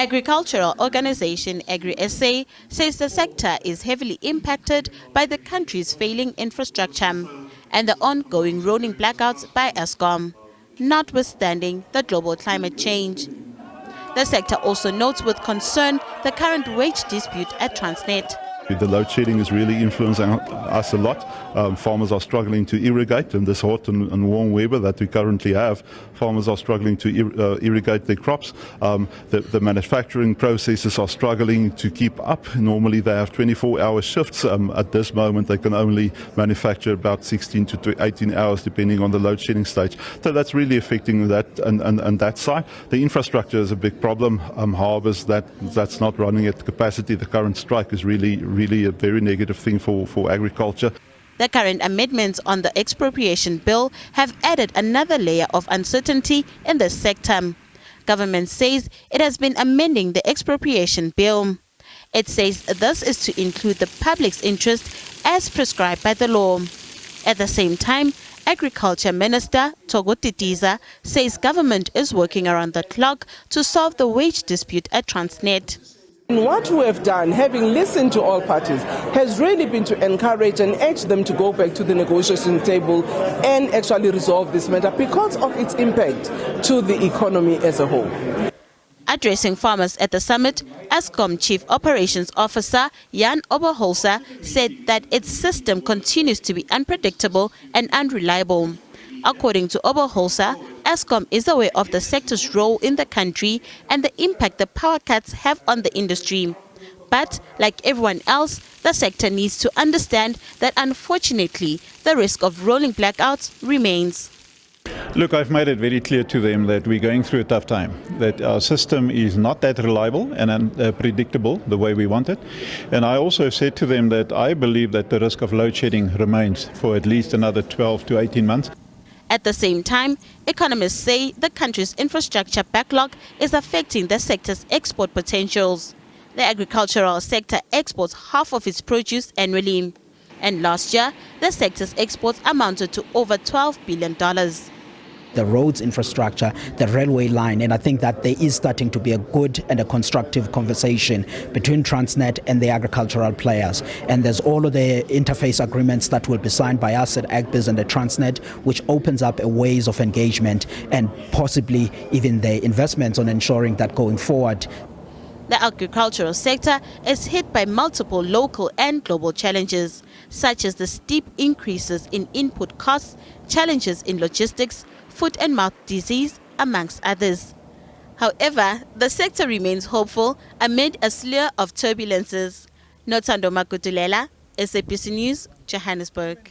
Agricultural organization Agri-SA says the sector is heavily impacted by the country's failing infrastructure and the ongoing rolling blackouts by Eskom, notwithstanding the global climate change. The sector also notes with concern the current wage dispute at Transnet. The load shedding is really influencing us a lot. Farmers are struggling to irrigate in this hot and warm weather that we currently have. Farmers are struggling to irrigate their crops. The manufacturing processes are struggling to keep up. Normally they have 24-hour shifts. At this moment they can only manufacture about 16 to 18 hours depending on the load shedding stage. So that's really affecting that and that side. The infrastructure is a big problem. Harbours that's not running at capacity. The current strike is really a very negative thing for agriculture. The current amendments on the expropriation bill have added another layer of uncertainty in the sector. Government says it has been amending the expropriation bill. It says this is to include the public's interest as prescribed by the law. At the same time, Agriculture Minister Togo Titiza says government is working around the clock to solve the wage dispute at Transnet. And what we have done, having listened to all parties, has really been to encourage and urge them to go back to the negotiation table and actually resolve this matter because of its impact to the economy as a whole. Addressing farmers at the summit, Eskom Chief Operations Officer Jan Oberholzer said that its system continues to be unpredictable and unreliable. According to Oberholzer, Eskom is aware of the sector's role in the country and the impact the power cuts have on the industry. But, like everyone else, the sector needs to understand that unfortunately, the risk of rolling blackouts remains. Look, I've made it very clear to them that we're going through a tough time, that our system is not that reliable and unpredictable the way we want it. And I also said to them that I believe that the risk of load shedding remains for at least another 12 to 18 months. At the same time, economists say the country's infrastructure backlog is affecting the sector's export potentials. The agricultural sector exports half of its produce annually. And last year, the sector's exports amounted to over $12 billion. The roads infrastructure, the railway line, and I think that there is starting to be a good and a constructive conversation between Transnet and the agricultural players. And there's all of the interface agreements that will be signed by us at Agbiz and the Transnet, which opens up a ways of engagement and possibly even the investments on ensuring that going forward. The agricultural sector is hit by multiple local and global challenges, such as the steep increases in input costs, challenges in logistics, foot and mouth disease, amongst others. However, the sector remains hopeful amid a slew of turbulences. Nothando Makutulela, SABC News, Johannesburg.